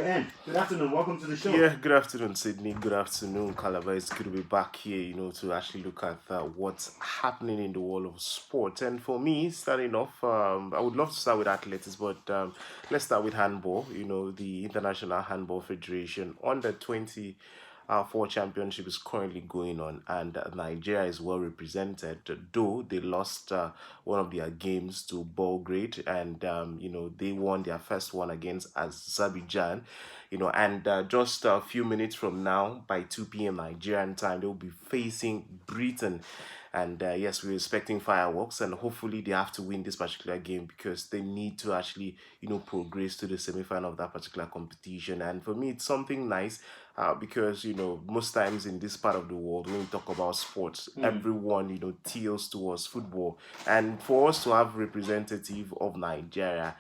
your end. Good afternoon. Welcome to the show. Yeah, good afternoon, Sydney. Good afternoon, Calabar. It's good to be back here, to actually look at what's happening in the world of sport. And for me, starting off, I would love to start with athletics, but let's start with handball. The International Handball Federation under 20 four championship is currently going on, and Nigeria is well represented. Though they lost one of their games to Belgrade, and they won their first one against Azerbaijan. And just a few minutes from now, by 2 p.m. Nigerian time, they'll be facing Britain. And yes, we're expecting fireworks, and hopefully they have to win this particular game because they need to actually, progress to the semi-final of that particular competition. And for me, it's something nice because most times in this part of the world, when we talk about sports, everyone tilts towards football, and for us to have representative of Nigeria,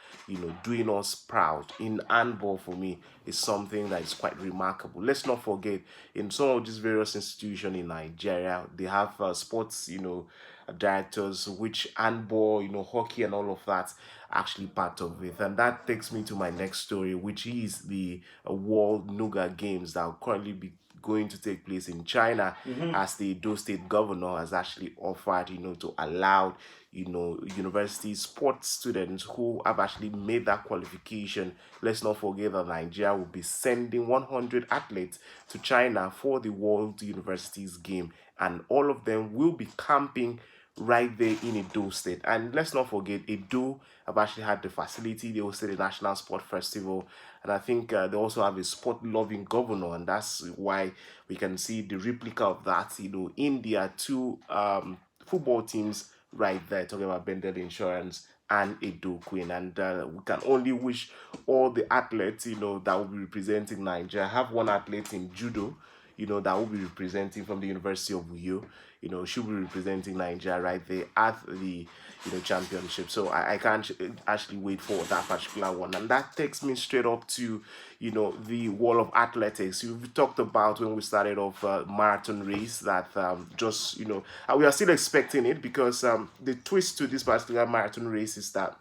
doing us proud in handball, for me is something that is quite remarkable. Let's not forget, in some of these various institutions in Nigeria, they have sports, directors, which handball, hockey, and all of that actually part of it. And that takes me to my next story, which is the World Nougat Games that will currently be going to take place in China, as the Do State governor has actually offered, to allow, university sports students who have actually made that qualification. Let's not forget that Nigeria will be sending 100 athletes to China for the World Universities game, and all of them will be camping right there in Edo State. And let's not forget, Edo have actually had the facility. They hosted the National Sport Festival, and I think they also have a sport-loving governor, and that's why we can see the replica of that, in their two football teams right there, talking about Bendel Insurance and Edo Queen. And we can only wish all the athletes, that will be representing Nigeria. I have one athlete in judo, that will be representing from the University of Uyo. She'll be representing Nigeria right there at the, championship. So I can't actually wait for that particular one. And that takes me straight up to, the wall of athletics. We've talked about when we started off marathon race that we are still expecting it because the twist to this particular marathon race is that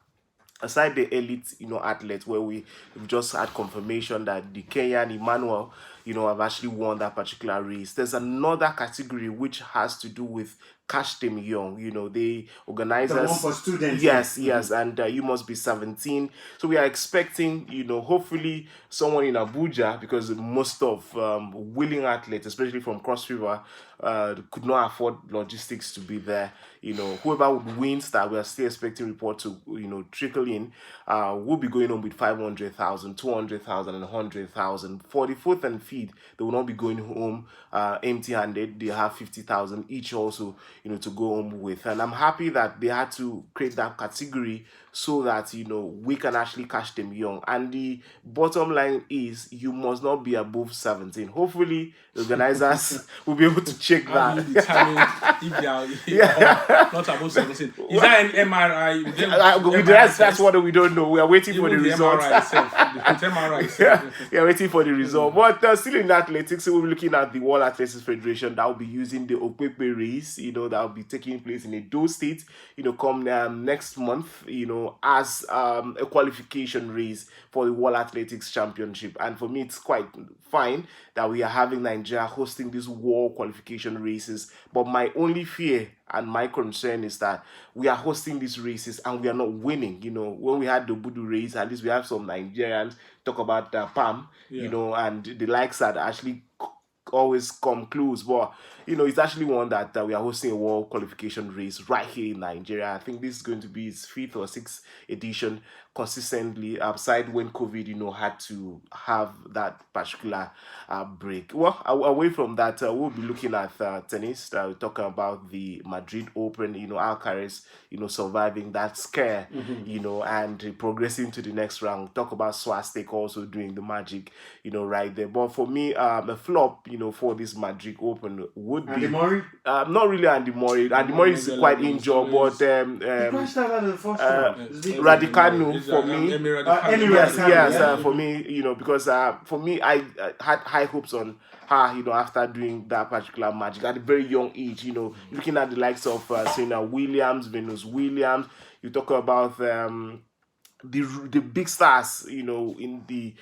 aside the elite, athletes, where we've just had confirmation that the Kenyan Emmanuel, have actually won that particular race. There's another category which has to do with Cash Them Young, the organizers. The one for students. Yes, and you must be 17. So we are expecting, hopefully someone in Abuja, because most of willing athletes, especially from Cross River, could not afford logistics to be there. Whoever would win that we are still expecting report to, trickle in, will be going on with 500,000, 200,000, and 100,000. For the fourth and fifth, they will not be going home empty-handed. They have 50,000 each also, to go home with. And I'm happy that they had to create that category so that, we can actually catch them young. And the bottom line is you must not be above 17. Hopefully, the organizers will be able to check that. If they are not above 17. Is that an MRI? That's what we don't know. We are waiting for the results. We are waiting for the result. But still in athletics, we'll be looking at the World Athletics Federation that will be using the Okpekpe race, that will be taking place in Edo State, come next month, as a qualification race for the World Athletics Championship. And for me, it's quite fine that we are having Nigeria hosting these world qualification races. But my only fear and my concern is that we are hosting these races and we are not winning. When we had the Budu race, at least we have some Nigerians talk about PAM, and the likes that actually always come close. But it's actually one that we are hosting a world qualification race right here in Nigeria. I think this is going to be its 5th or 6th edition consistently, aside when COVID had to have that particular break. Well, away from that, we'll be looking at tennis. We're talking about the Madrid Open, Alcaraz surviving that scare, and progressing to the next round. Talk about Swastik also doing the magic, right there. But for me, a flop, for this Madrid Open would Andy be Murray? Not really Andy Murray. Andy Murray is quite injured, but He crashed out of the first round. Raducanu for me. Emirates, for me, because for me, I had high hopes on her, after doing that particular magic at a very young age, looking at the likes of Serena Williams, Venus Williams. You talk about the big stars, you know, in the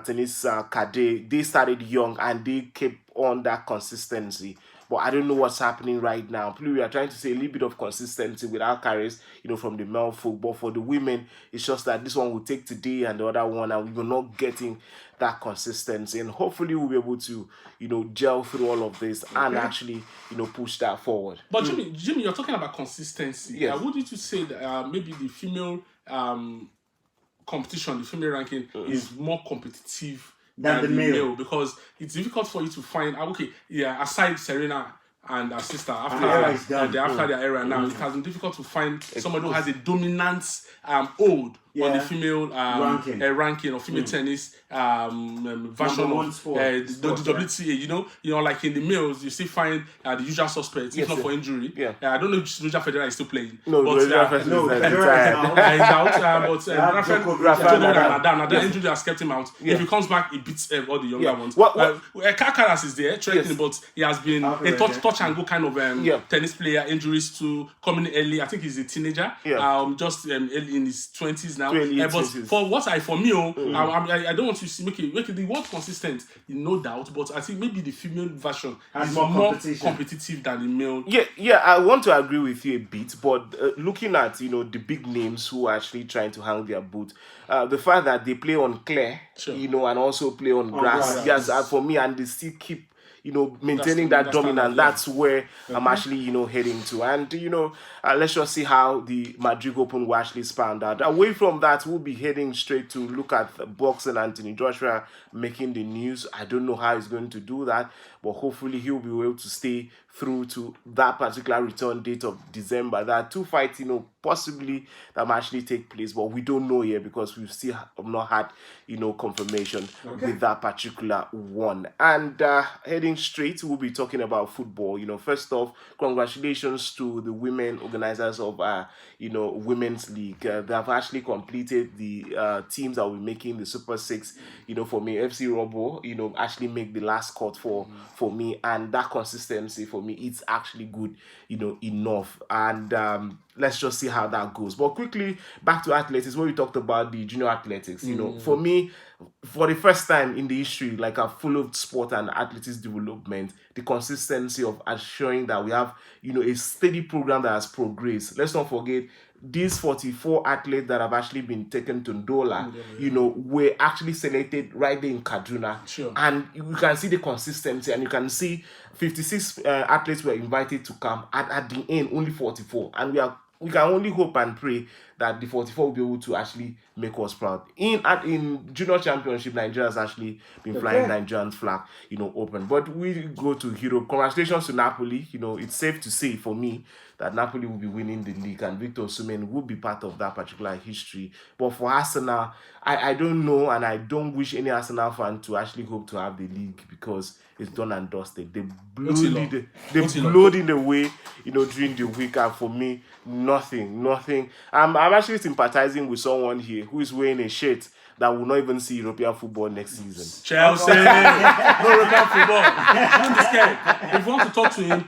tennis cadet, they started young and they kept on that consistency. But I don't know what's happening right now. Please, we are trying to say a little bit of consistency with our careers, you know, from the male football. For the women, it's just that this one will take today and the other one, and we were not getting that consistency. And hopefully we'll be able to, you know, gel through all of this and actually, you know, push that forward. But Jimmy, you're talking about consistency. Yes. Wouldn't you say that maybe the female competition, the female ranking, is more competitive than the male? Because it's difficult for you to find. Aside Serena and her sister, after their era now, it has been difficult to find somebody who has a dominance hold on the female ranking or female tennis version of the WTA. You know, like in the males, you still find the usual suspects, if not for injury. I don't know if Roger Federer is still playing. No, Federer is out. But Nadal injury has kept him out. If he comes back, he beats all the younger ones. Alcaraz is there, but he has been a touch and go kind of tennis player. Injuries to coming early. I think he's a teenager. Just early in his 20s now. But for me, I don't want to make it the word consistent, no doubt. But I think maybe the female version is more competitive than the male. Yeah, I want to agree with you a bit, but looking at, you know, the big names who are actually trying to hang their boot, the fact that they play on clay, you know, and also play on grass, yes, for me, and they still keep, you know, maintaining that dominance. That's where I'm actually, you know, heading to. And, you know, let's just see how the Madrid Open will actually span out. Away from that, we'll be heading straight to look at boxing. Anthony Joshua making the news. I don't know how he's going to do that, but hopefully he'll be able to stay through to that particular return date of December. There are 2 fights, you know, possibly that might actually take place, but we don't know yet because we've still have not had, you know, confirmation with that particular one. And heading straight, we'll be talking about football. You know, first off, congratulations to the women organizers of, you know, Women's League. They have actually completed the teams that will be making the Super 6. You know, for me, FC Robo, you know, actually make the last cut for me, and that consistency for me, it's actually good, you know, enough. And let's just see how that goes. But quickly, back to athletics, where we talked about the junior athletics. You know, for me, for the first time in the history, like I've followed sport and athletics development, the consistency of assuring that we have, you know, a steady program that has progressed. Let's not forget, these 44 athletes that have actually been taken to Ndola, you know, were actually selected right there in Kaduna. And you can see the consistency, and you can see 56 athletes were invited to come. At the end, only 44. And we can only hope and pray that the 44 will be able to actually make us proud. In junior championship, Nigeria has actually been flying Nigerian's flag, you know, open. But we go to Europe. Congratulations to Napoli. You know, it's safe to say for me that Napoli will be winning the league, and Victor Osimhen will be part of that particular history. But for Arsenal, I don't know, and I don't wish any Arsenal fan to actually hope to have the league, because it's done and dusted. They blowed in the way, you know, during the week, and for me, nothing. I'm actually sympathizing with someone here who is wearing a shirt that will not even see European football next season. Chelsea, no European football. Don't be scared. If you want to talk to him,